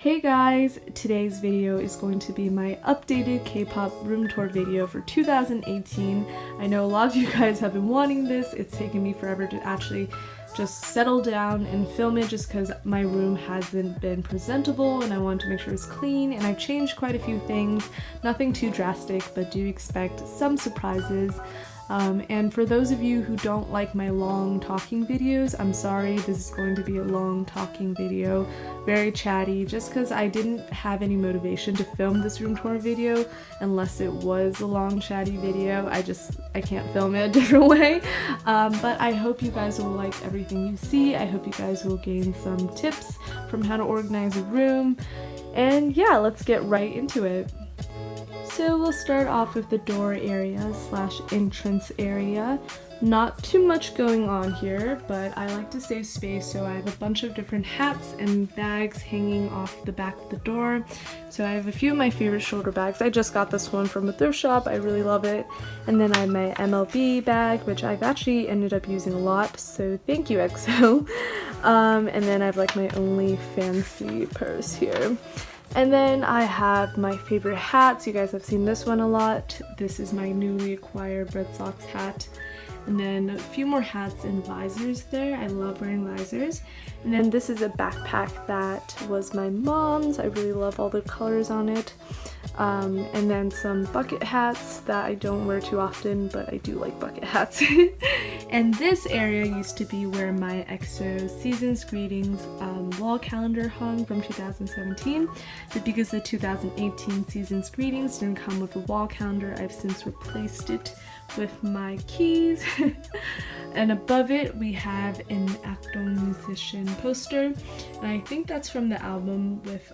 Hey guys, today's video is going to be my updated K-pop room tour video for 2018. I know a lot of you guys have been wanting this. It's taken me forever to actually just settle down and film it just because my room hasn't been presentable and I wanted to make sure it's clean, and I've changed quite a few things. Nothing too drastic, but do expect some surprises. And for those of you who don't like my long talking videos, I'm sorry, this is going to be a long talking video, very chatty, just because I didn't have any motivation to film this room tour video unless it was a long chatty video. I can't film it a different way. But I hope you guys will like everything you see. I hope you guys will gain some tips from how to organize a room. And yeah, let's get right into it. So we'll start off with the door area slash entrance area. Not too much going on here, but I like to save space, so I have a bunch of different hats and bags hanging off the back of the door. So I have a few of my favorite shoulder bags. I just got this one from a thrift shop. I really love it. And then I have my MLB bag, which I've actually ended up using a lot, so thank you, EXO. And then I have like my only fancy purse here. And then I have my favorite hats. You guys have seen this one a lot. This is my newly acquired Red Sox hat. And then a few more hats and visors there. I love wearing visors. And then this is a backpack that was my mom's. I really love all the colors on it. And then some bucket hats that I don't wear too often, but I do like bucket hats. And this area used to be where my EXO Season's Greetings wall calendar hung from 2017, but because the 2018 Season's Greetings didn't come with a wall calendar, I've since replaced it with my keys. And above it we have an Acton Musician poster, and I think that's from the album with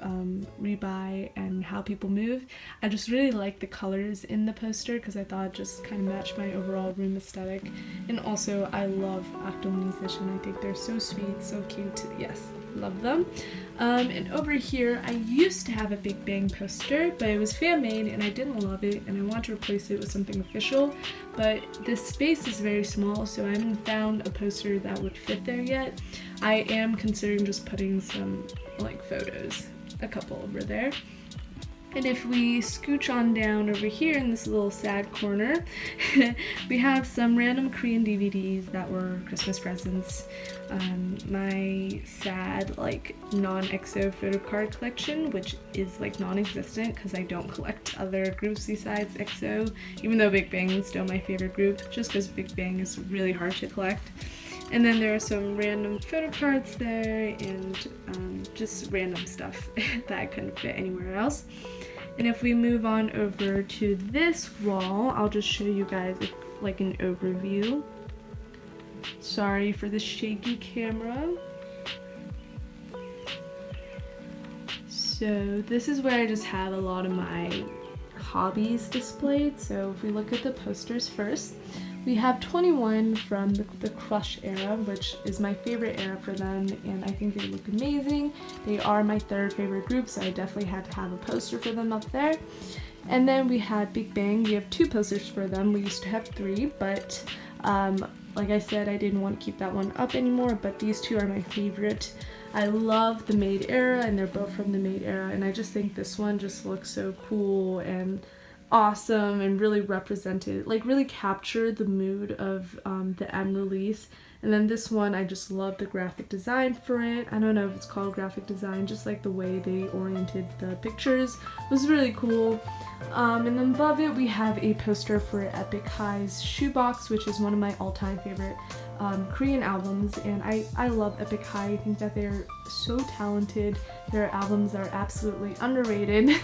Rebuy and How People Move. I just really like the colors in the poster because I thought it just kind of matched my overall room aesthetic. And also I love Acton Musician. I think they're so sweet, so cute. Yes, love them. And over here I used to have a Big Bang poster, but it was fan made and I didn't love it and I want to replace it with something official, but this space is very small, so I haven't found a poster that would fit there yet. I am considering just putting some like photos, a couple over there. And if we scooch on down over here in this little sad corner, we have some random Korean DVDs that were Christmas presents. My sad like non-EXO photo card collection, which is like non-existent because I don't collect other groups besides EXO, even though Big Bang is still my favorite group, just because Big Bang is really hard to collect. And then there are some random photo cards there and just random stuff that I couldn't fit anywhere else. And if we move on over to this wall, I'll just show you guys like an overview. Sorry for the shaky camera. So this is where I just have a lot of my hobbies displayed. So if we look at the posters first, we have 21 from the Crush era, which is my favorite era for them, and I think they look amazing. They are my third favorite group, so I definitely had to have a poster for them up there. And then we had Big Bang. We have 2 posters for them. We used to have 3, but like I said, I didn't want to keep that one up anymore, but these 2 are my favorite. I love the Maid era, and they're both from the Maid era, and I just think this one just looks so cool and awesome and really represented, like really captured the mood of the M release. And then this one, I just love the graphic design for it. I don't know if it's called graphic design, just like the way they oriented the pictures was really cool. And then above it we have a poster for Epic High's Shoebox, which is one of my all-time favorite Korean albums, and I love Epic High. I think that they're so talented. Their albums are absolutely underrated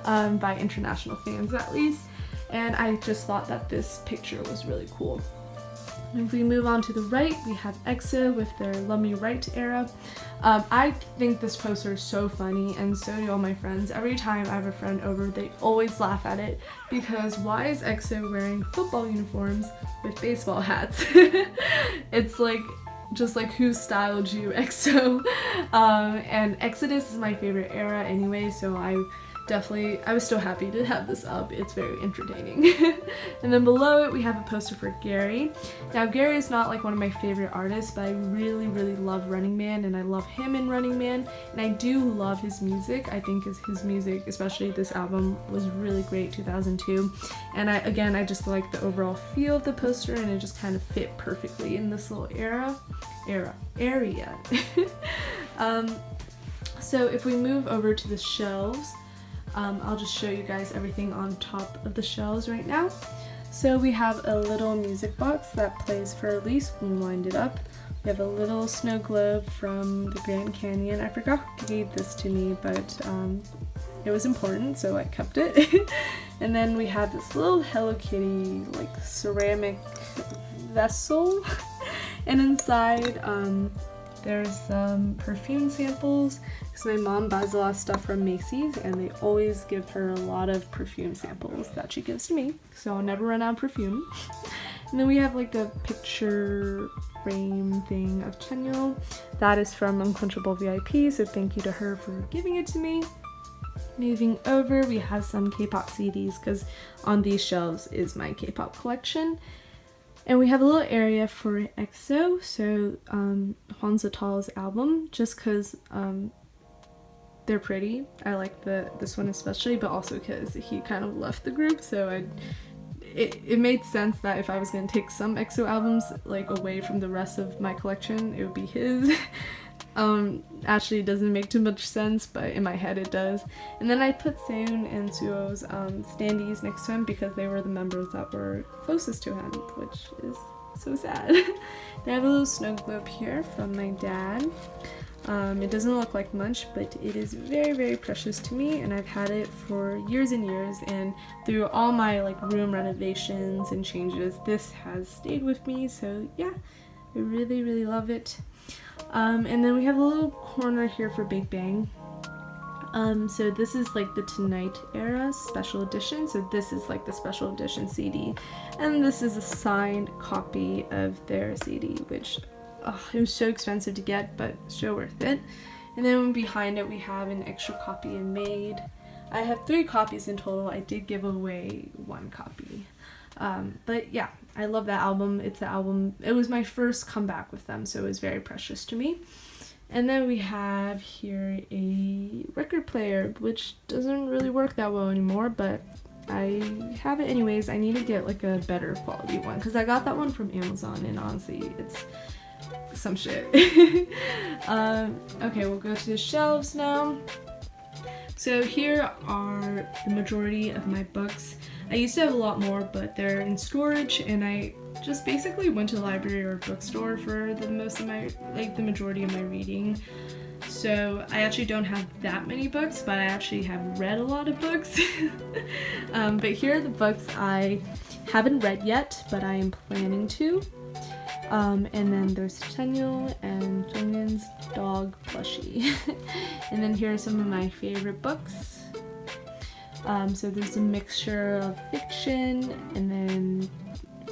by international fans at least, and I just thought that this picture was really cool. If we move on to the right, we have EXO with their Love Me Right era. I think this poster is so funny, and so do all my friends. Every time I have a friend over, they always laugh at it because why is EXO wearing football uniforms with baseball hats? It's like, just like, who styled you, EXO? And Exodus is my favorite era anyway, so I definitely, I was so happy to have this up. It's very entertaining. And then below it we have a poster for Gary. Now Gary is not like one of my favorite artists, but I really love Running Man, and I love him in Running Man, and I do love his music. I think his music, especially this album, was really great, 2002. And I just like the overall feel of the poster, and it just kind of fit perfectly in this little area. So if we move over to the shelves, I'll just show you guys everything on top of the shelves right now. So we have a little music box that plays for Elise when we wind it up. We have a little snow globe from the Grand Canyon. I forgot who gave this to me, but it was important, so I kept it. And then we have this little Hello Kitty like ceramic vessel. And inside there's some perfume samples, because my mom buys a lot of stuff from Macy's and they always give her a lot of perfume samples that she gives to me, so I'll never run out of perfume. And then we have like a picture frame thing of Chenyo. That is from Unquenchable VIP, so thank you to her for giving it to me. Moving over, we have some K-pop CDs, because on these shelves is my K-pop collection. And we have a little area for EXO, so Hwan Zatal's album, just because they're pretty. I like this one especially, but also because he kind of left the group, so it made sense that if I was going to take some EXO albums like away from the rest of my collection, it would be his. Actually it doesn't make too much sense, but in my head it does. And then I put Seun and Suo's standees next to him because they were the members that were closest to him, which is so sad. They have a little snow globe here from my dad. It doesn't look like much, but it is very precious to me, and I've had it for years and years, and through all my like room renovations and changes, this has stayed with me, so yeah, I really love it. And then we have a little corner here for Big Bang. So this is like the Tonight era special edition, so this is like the special edition CD, and this is a signed copy of their CD, which it was so expensive to get, but so worth it. And then behind it we have an extra copy I made. I have 3 copies in total. I did give away 1 copy. But yeah, I love that album. It's the album, it was my first comeback with them, so it was very precious to me. And then we have here a record player, which doesn't really work that well anymore, but I have it anyways. I need to get like a better quality one, because I got that one from Amazon, and honestly it's some shit. Okay, we'll go to the shelves now. So here are the majority of my books. I used to have a lot more, but they're in storage, and I just basically went to the library or bookstore for the majority of my reading. So I actually don't have that many books, but I actually have read a lot of books. But here are the books I haven't read yet, but I am planning to. And then there's Chenyo and Jonghyun's dog plushie. And then here are some of my favorite books. So there's a mixture of fiction, and then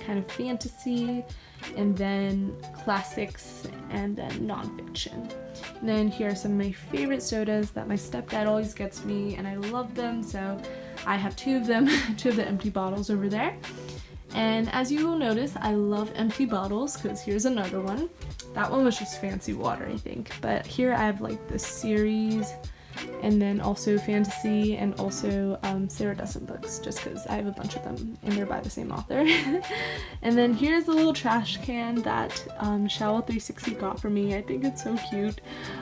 kind of fantasy, and then classics, and then non-fiction. And then here are some of my favorite sodas that my stepdad always gets me, and I love them, so I have 2 of them, 2 of the empty bottles over there. And as you will notice, I love empty bottles, because here's another one. That one was just fancy water, I think. But here I have like the series, and then also fantasy, and also Sarah Dessen books, just because I have a bunch of them and they're by the same author. And then here's a little trash can that Showl360 got for me. I think it's so cute,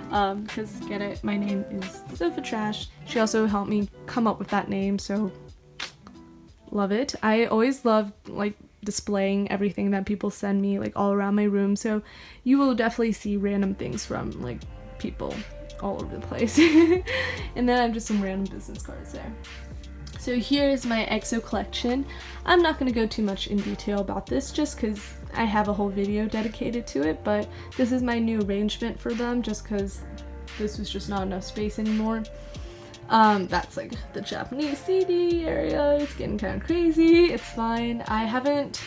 because get it, my name is Sofa Trash. She also helped me come up with that name, so love it. I always love like displaying everything that people send me like all around my room, so you will definitely see random things from like people all over the place. And then I have just some random business cards there. So here's my EXO collection. I'm not going to go too much in detail about this just because I have a whole video dedicated to it, but this is my new arrangement for them just because this was just not enough space anymore. That's like the Japanese CD area. It's getting kind of crazy. It's fine. I haven't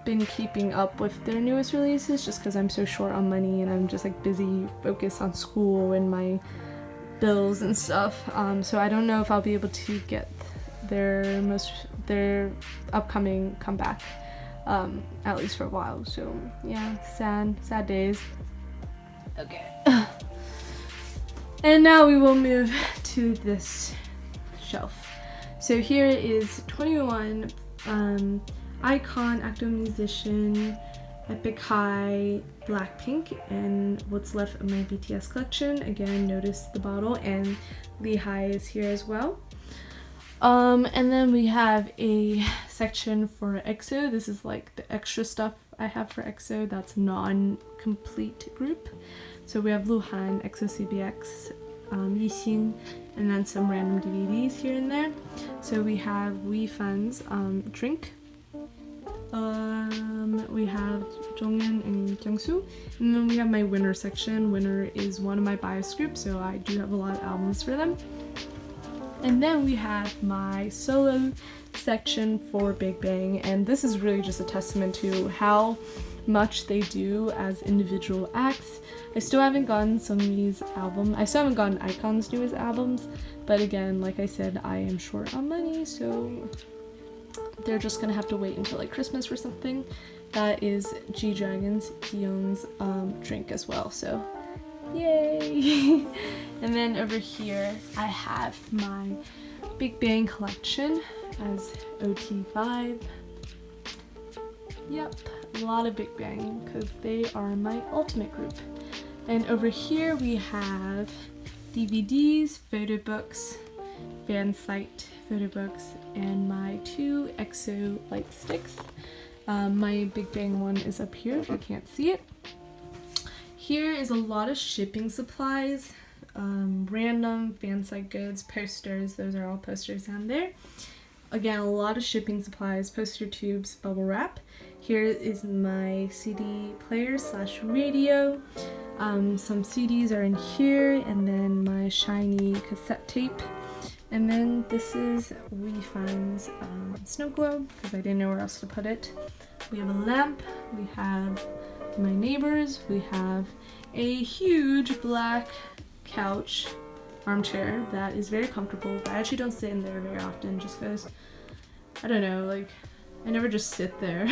been keeping up with their newest releases just because I'm so short on money and I'm just like busy focused on school and my bills and stuff. So I don't know if I'll be able to get their upcoming comeback, at least for a while. So yeah, sad days. Okay. And now we will move to this shelf. So here is 21 Icon, Active Musician, Epic High, Blackpink, and what's left of my BTS collection. Again, notice the bottle, and Lehigh is here as well. And then we have a section for EXO. This is like the extra stuff I have for EXO that's non-complete group. So we have Luhan, EXO CBX, Yixin, and then some random DVDs here and there. So we have WeFun's Drink. We have Jonghyun and Kyungsu, and then we have my Winner section. Winner is one of my bias groups, so I do have a lot of albums for them. And then we have my solo section for Big Bang, and this is really just a testament to how much they do as individual acts. I still haven't gotten Seungri's album. I still haven't gotten iKON's newest albums, but again, like I said, I am short on money, so they're just gonna have to wait until like Christmas for something. That is G-Dragon's Hyun's Drink as well, so yay! And then over here I have my Big Bang collection as OT5. Yep, a lot of Big Bang because they are my ultimate group. And over here we have DVDs, photo books, fan site photo books, and my 2 EXO light sticks. My Big Bang one is up here if you can't see it. Here is a lot of shipping supplies, random fan site goods, posters. Those are all posters down there. Again, a lot of shipping supplies, poster tubes, bubble wrap. Here is my CD player / radio. Some CDs are in here, and then my shiny cassette tape. And then this is WeFun's snow globe, because I didn't know where else to put it. We have a lamp, we have my neighbors, we have a huge black couch armchair that is very comfortable, but I actually don't sit in there very often just because, I don't know, like, I never just sit there.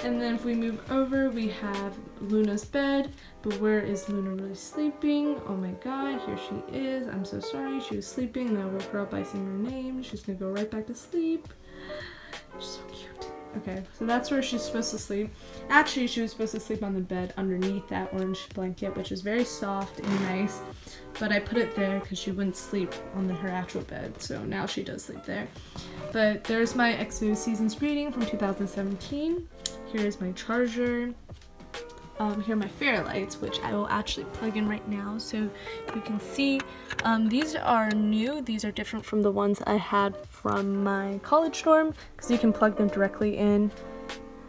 And then if we move over, we have Luna's bed, but where is Luna really sleeping? Oh my god, here she is. I'm so sorry, she was sleeping, and I woke her up by saying her name. She's gonna go right back to sleep. She's so cute. Okay, so that's where she's supposed to sleep. Actually, she was supposed to sleep on the bed underneath that orange blanket, which is very soft and nice, but I put it there because she wouldn't sleep on her actual bed, so now she does sleep there. But there's my EXO Seasons Greeting from 2017. Here's my charger. Here are my fairy lights, which I will actually plug in right now so you can see. These are new. These are different from the ones I had from my college dorm because you can plug them directly in.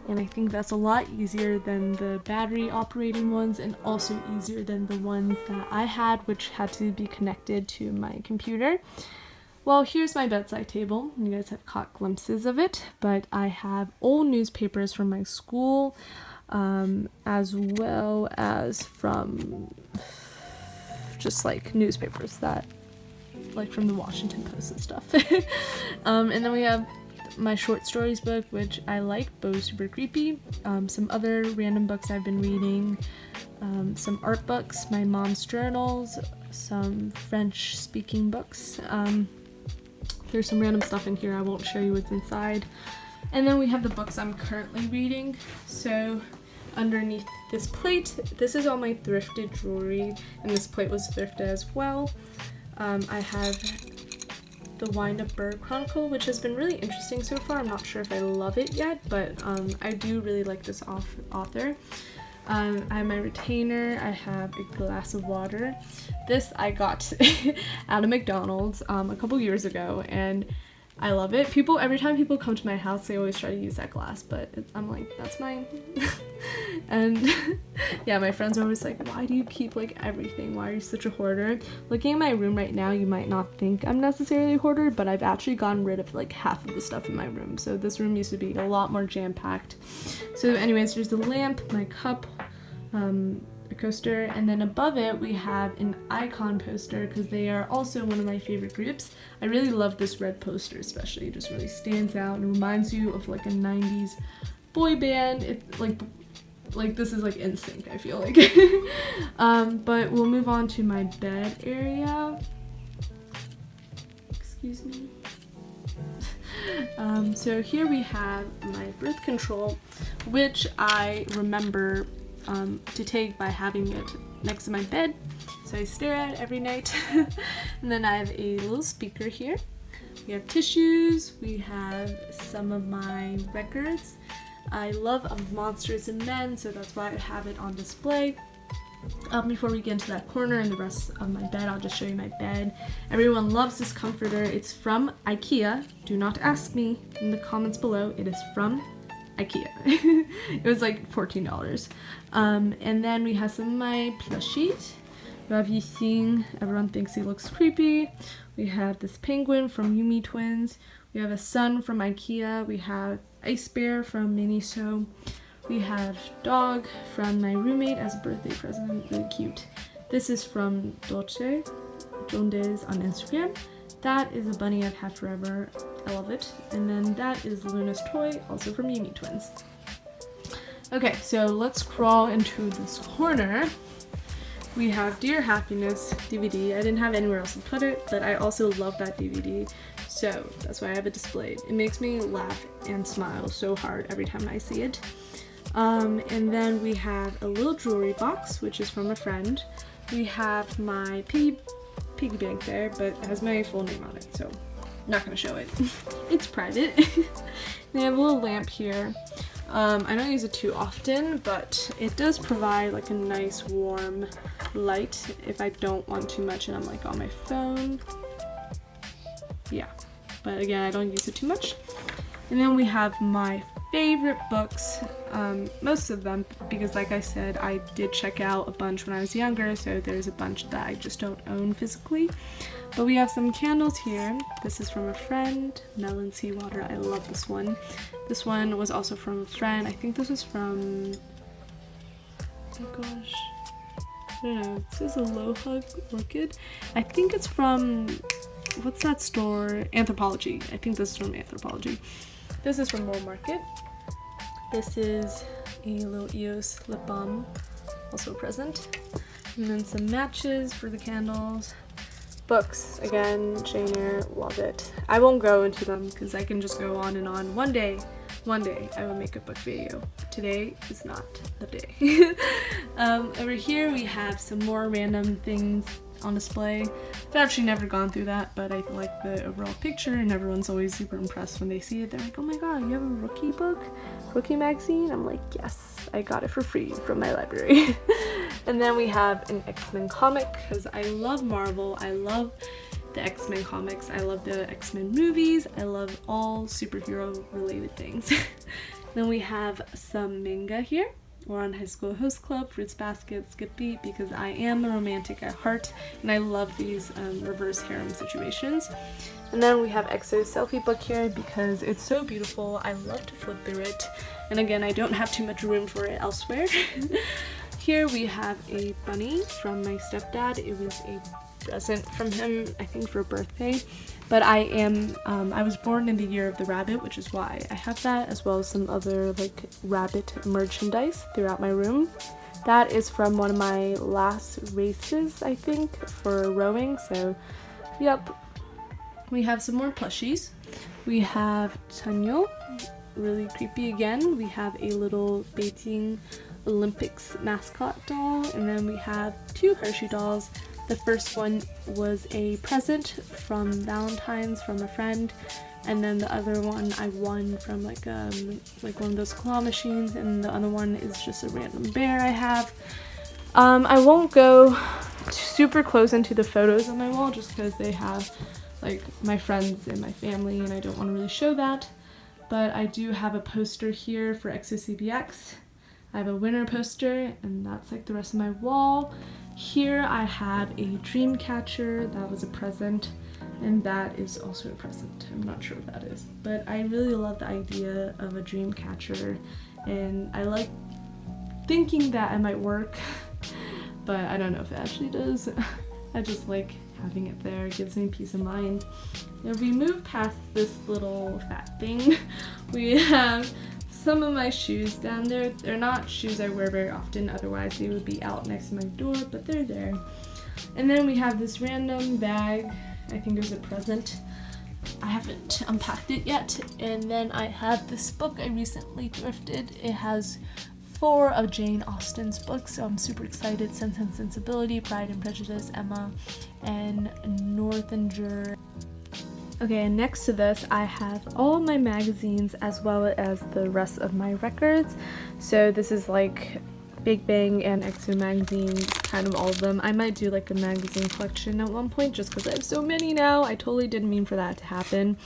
And I think that's a lot easier than the battery operating ones, and also easier than the ones that I had, which had to be connected to my computer. Well, here's my bedside table. You guys have caught glimpses of it, but I have old newspapers from my school, as well as from just like newspapers that, like from the Washington Post and stuff. And then we have my short stories book, which I like, but was super creepy. Some other random books I've been reading, some art books, my mom's journals, some French speaking books. There's some random stuff in here. I won't show you what's inside. And then we have the books I'm currently reading. So underneath this plate, this is all my thrifted jewelry, and this plate was thrifted as well. I have the Wind Up Bird Chronicle, which has been really interesting so far. I'm not sure if I love it yet, but I do really like this author. I have my retainer, I have a glass of water. This I got at a McDonald's a couple years ago, and I love it. Every time people come to my house, they always try to use that glass, but I'm like, that's mine. And yeah, my friends are always like, why do you keep like everything? Why are you such a hoarder? Looking at my room right now, you might not think I'm necessarily a hoarder, but I've actually gotten rid of like half of the stuff in my room. So this room used to be a lot more jam-packed. So anyways, there's the lamp, my cup, a coaster, and then above it we have an icon poster because they are also one of my favorite groups. I really love this red poster especially. It just really stands out and reminds you of like a 90s boy band. It's like this is like NSYNC, I feel like. But we'll move on to my bed area. Excuse me. So here we have my birth control, which I remember to take by having it next to my bed, so I stare at it every night. And then I have a little speaker here. We have tissues, we have some of my records. I love Monsters and Men, so that's why I have it on display. Before we get into that corner and the rest of my bed, I'll just show you my bed. Everyone loves this comforter. It's from IKEA. Do not ask me in the comments below. It is from IKEA. It was like $14. And then we have some of my plushies. Ravi Singh, everyone thinks he looks creepy. We have this penguin from Yumi Twins. We have a sun from IKEA. We have Ice Bear from Miniso. We have dog from my roommate as a birthday present, really cute. This is from Dolce, Jondes on Instagram. That is a bunny I've had forever, I love it. And then that is Luna's toy, also from Yumi Twins. Okay, so let's crawl into this corner. We have Dear Happiness DVD. I didn't have anywhere else to put it, but I also love that DVD, so that's why I have it displayed. It makes me laugh and smile so hard every time I see it. And then we have a little jewelry box, which is from a friend. We have my piggy bank there, but it has my full name on it, so I'm not gonna show it. It's private. They have a little lamp here. I don't use it too often, but it does provide like a nice warm light if I don't want too much and I'm like on my phone. Yeah, but again, I don't use it too much. And then we have my favorite books, most of them, because like I said, I did check out a bunch when I was younger, so there's a bunch that I just don't own physically. But we have some candles here. This is from a friend, Melon Seawater. I love this one. This one was also from a friend. I think this was from, oh gosh, I don't know, it says Aloha Orchid. I think it's from, what's that store? Anthropology. I think this is from Anthropology. This is from World Market. This is a little EOS lip balm, also a present. And then some matches for the candles. Books, again, Jane Eyre, love it. I won't go into them because I can just go on and on. One day I will make a book video. Today is not the day. Over here we have some more random things on display. I've actually never gone through that, but I like the overall picture and everyone's always super impressed when they see it. They're like, oh my god, you have a Rookie book? Rookie magazine? I'm like, yes, I got it for free from my library. And then we have an X-Men comic because I love Marvel. I love the X-Men comics. I love the X-Men movies. I love all superhero related things. Then we have some manga here. We're on High School Host Club, Fruits Basket, Skip Beat, because I am a romantic at heart and I love these reverse harem situations. And then we have EXO's selfie book here because it's so beautiful. I love to flip through it. And again, I don't have too much room for it elsewhere. Here we have a bunny from my stepdad. It was a present from him, I think for a birthday. But I was born in the year of the rabbit, which is why I have that, as well as some other like rabbit merchandise throughout my room. That is from one of my last races, I think, for rowing, so yep. We have some more plushies. We have Tanyo, really creepy again. We have a little Beijing Olympics mascot doll, and then we have two Hershey dolls. The first one was a present from Valentine's from a friend, and then the other one I won from like one of those claw machines, and the other one is just a random bear I have. I won't go super close into the photos on my wall just because they have like my friends and my family and I don't want to really show that. But I do have a poster here for EXO-CBX. I have a winner poster, and that's like the rest of my wall. Here I have a dream catcher. That was a present, and that is also a present. I'm not sure what that is, but I really love the idea of a dream catcher, and I like thinking that it might work. but I don't know if it actually does. I just like having it there. It gives me peace of mind. If we move past this little fat thing, we have some of my shoes down there. They're not shoes I wear very often, otherwise they would be out next to my door, but they're there. And then we have this random bag. I think there's a present. I haven't unpacked it yet. And then I have this book I recently thrifted. It has 4 of Jane Austen's books, so I'm super excited. Sense and Sensibility, Pride and Prejudice, Emma, and Northanger. Okay, and next to this I have all my magazines as well as the rest of my records. So this is like Big Bang and EXO magazines, kind of all of them. I might do like a magazine collection at one point just because I have so many now. I totally didn't mean for that to happen.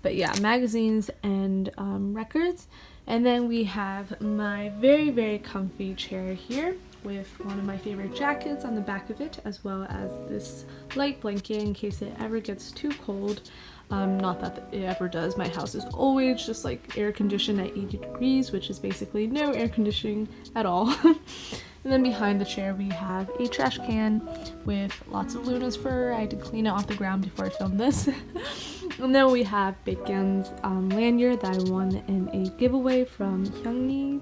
But yeah, magazines and records. And then we have my very, very comfy chair here with one of my favorite jackets on the back of it, as well as this light blanket in case it ever gets too cold. Not that it ever does. My house is always just like air conditioned at 80 degrees, which is basically no air conditioning at all. And then behind the chair we have a trash can with lots of Luna's fur. I had to clean it off the ground before I filmed this. And then we have Bacon's lanyard that I won in a giveaway from Hyungmi.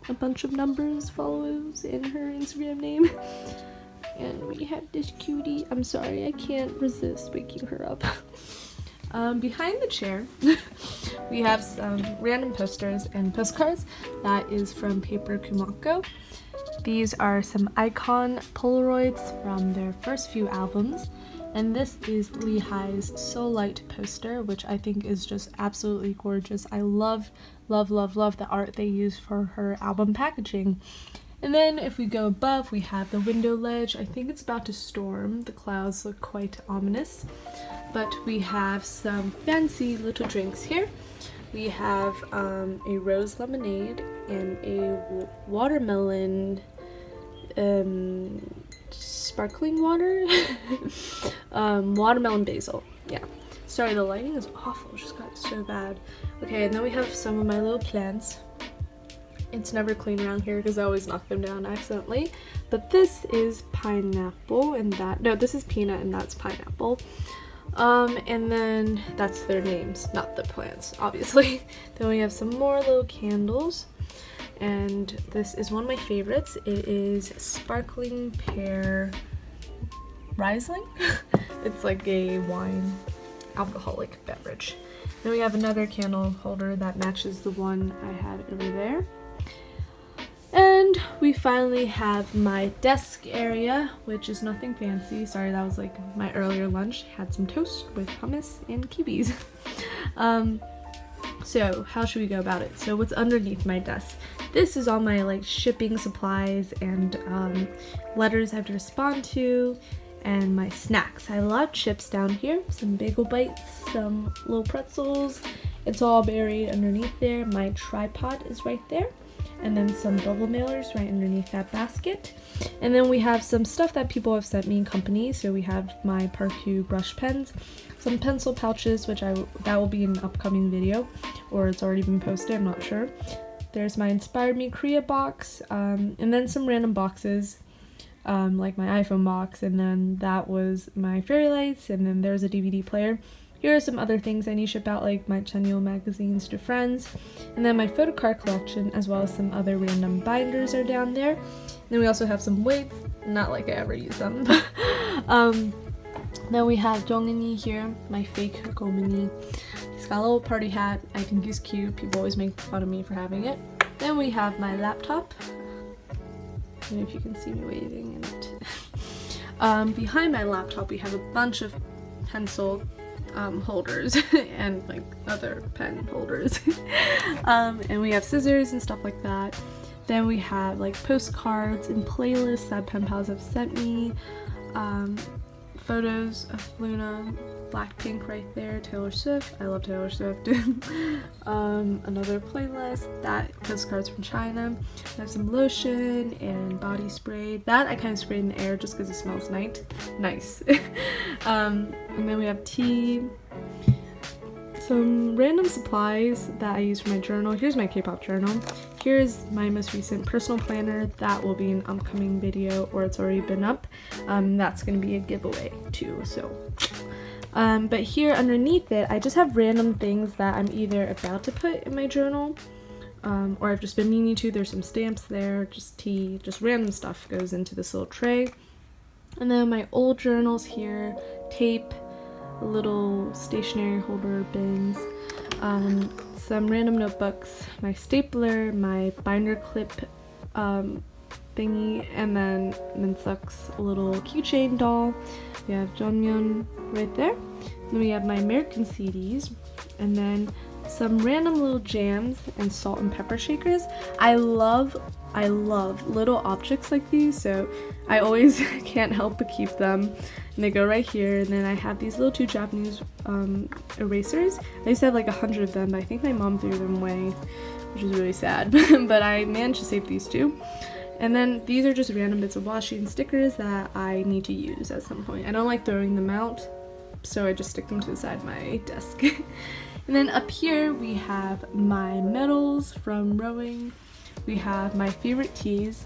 A bunch of numbers follows in her Instagram name. And we have this cutie. I'm sorry, I can't resist waking her up. Behind the chair, we have some random posters and postcards. That is from Paper Kumako. These are some icon Polaroids from their first few albums. And this is Lehi's So Light poster, which I think is just absolutely gorgeous. I love, love, love, love the art they use for her album packaging. And then if we go above, we have the window ledge. I think it's about to storm. The clouds look quite ominous. But we have some fancy little drinks here. We have a rose lemonade and a watermelon sparkling water. Watermelon basil. Yeah. Sorry, the lighting is awful. It just got so bad. Okay, and then we have some of my little plants. It's never clean around here because I always knock them down accidentally. But this is pineapple and this is peanut and that's pineapple. And then that's their names, not the plants, obviously. Then we have some more little candles. And this is one of my favorites. It is sparkling pear Riesling. It's like a wine alcoholic beverage. Then we have another candle holder that matches the one I had over there. And we finally have my desk area, which is nothing fancy. Sorry, that was like my earlier lunch. Had some toast with hummus and kiwis. So how should we go about it? So what's underneath my desk? This is all my like shipping supplies and letters I have to respond to, and my snacks. I have a lot of chips down here, some bagel bites, some little pretzels. It's all buried underneath there. My tripod is right there. And then some bubble mailers right underneath that basket. And then we have some stuff that people have sent me in company. So we have my Parku brush pens, some pencil pouches, which that will be in an upcoming video, or it's already been posted, I'm not sure. There's my Inspired Me Korea box, and then some random boxes, like my iPhone box, and then that was my fairy lights, and then there's a DVD player. Here are some other things I need to ship out, like my Chenyo magazines to friends. And then my photo card collection, as well as some other random binders are down there. And then we also have some weights, not like I ever use them. Then we have Jongini here, my fake Gomini. He's got a little party hat. I think he's cute. People always make fun of me for having it. Then we have my laptop. I don't know if you can see me waving in it. Behind my laptop, we have a bunch of pencil holders and like other pen holders. And we have scissors and stuff like that. Then we have like postcards and playlists that pen pals have sent me. Photos of Luna, Blackpink right there, Taylor Swift. I love Taylor Swift. Another playlist, that postcards from China. I have some lotion and body spray. That I kind of sprayed in the air just because it smells nice. And then we have tea, some random supplies that I use for my journal. Here's my K-pop journal. Here's my most recent personal planner. That will be an upcoming video, or it's already been up. That's gonna be a giveaway too, so. But here underneath it, I just have random things that I'm either about to put in my journal, or I've just been meaning to. There's some stamps there, just tea, just random stuff goes into this little tray. And then my old journals here, tape, little stationery holder bins, some random notebooks, my stapler, my binder clip thingy, and then Minseok's little keychain doll. We have Jeonmyeon right there. Then we have my American CDs, and then some random little jams and salt and pepper shakers. I love little objects like these, so I always can't help but keep them. And they go right here. And then I have these little 2 Japanese erasers. I used to have like 100 of them, but I think my mom threw them away, which is really sad. But I managed to save these 2. And then these are just random bits of washi and stickers that I need to use at some point. I don't like throwing them out, so I just stick them to the side of my desk. And then up here we have my medals from rowing. We have my favorite tees,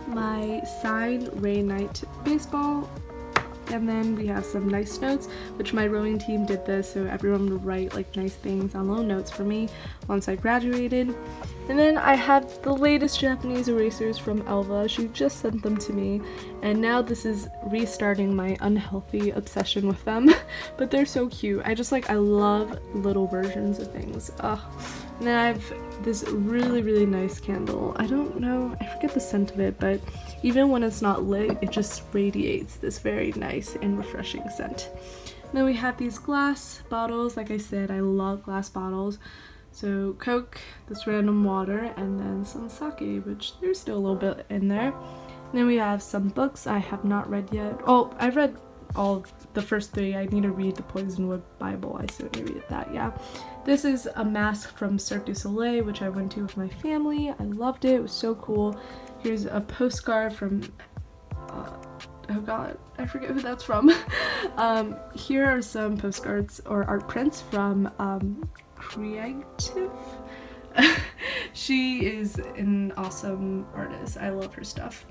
my signed Ray Knight baseball, and then we have some nice notes, which my rowing team did this, so everyone would write like nice things on little notes for me once I graduated. And then I have the latest Japanese erasers from Elva. She just sent them to me, and now this is restarting my unhealthy obsession with them. But they're so cute. I love little versions of things. Ugh. And then I have this really nice candle. I don't know, I forget the scent of it, but even when it's not lit, it just radiates this very nice and refreshing scent. And then we have these glass bottles. Like I said, I love glass bottles. So Coke, this random water, and then some sake, which there's still a little bit in there. And then we have some books I have not read yet. Oh, I've read all the first 3. I need to read the Poisonwood Bible. I still need to read that, yeah. This is a mask from Cirque du Soleil, which I went to with my family. I loved it. It was so cool. Here's a postcard from, oh god, I forget who that's from. Here are some postcards or art prints from Creative. She is an awesome artist. I love her stuff.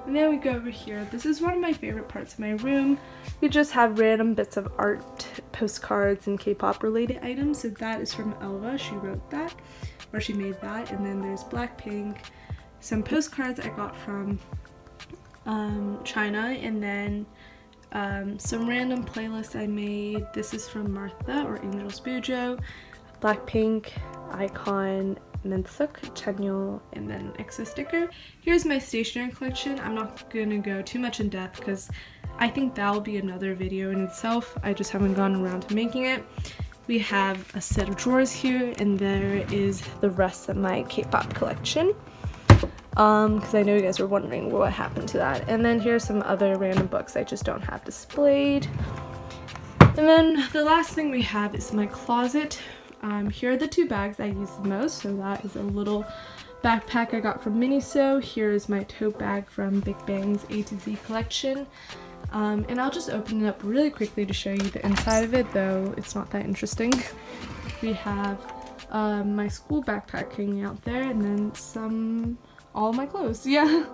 And then we go over here. This is one of my favorite parts of my room. We just have random bits of art, postcards, and K-pop related items. So that is from Elva. She wrote that, or she made that. And then there's Blackpink, some postcards I got from China, and then some random playlists I made. This is from Martha or Angel's Bujo, Blackpink, Icon, Minseok, Chanyeol, and then EXO sticker. Here's my stationery collection. I'm not gonna go too much in depth because I think that'll be another video in itself. I just haven't gone around to making it. We have a set of drawers here, and there is the rest of my K-pop collection. Because I know you guys were wondering what happened to that. And then here's some other random books I just don't have displayed. And then the last thing we have is my closet. Here are the 2 bags I use the most. So that is a little backpack I got from Miniso. Here is my tote bag from Big Bang's A to Z collection. And I'll just open it up really quickly to show you the inside of it, though it's not that interesting. We have my school backpack hanging out there, and then all my clothes. Yeah,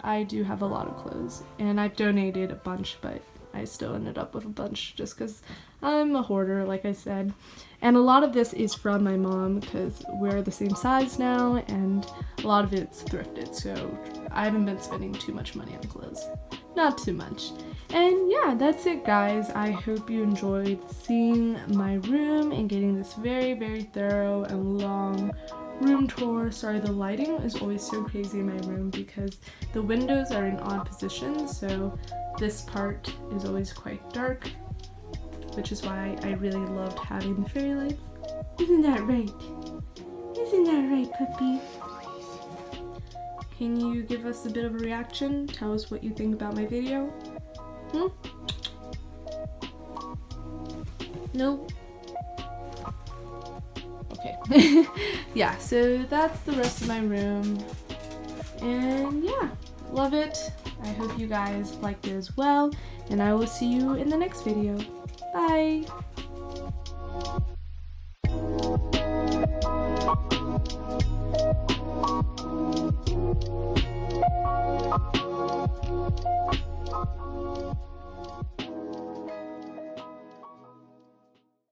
I do have a lot of clothes, and I've donated a bunch, but I still ended up with a bunch just because I'm a hoarder, like I said. And a lot of this is from my mom because we're the same size now, and a lot of it's thrifted, so I haven't been spending too much money on clothes. Not too much. And yeah, that's it, guys. I hope you enjoyed seeing my room and getting this very thorough and long room tour. Sorry, the lighting is always so crazy in my room because the windows are in odd positions, so this part is always quite dark, which is why I really loved having the fairy lights. Isn't that right? Isn't that right, puppy? Can you give us a bit of a reaction? Tell us what you think about my video. No? Okay. Yeah, so that's the rest of my room. And yeah, love it. I hope you guys liked it as well. And I will see you in the next video. Bye!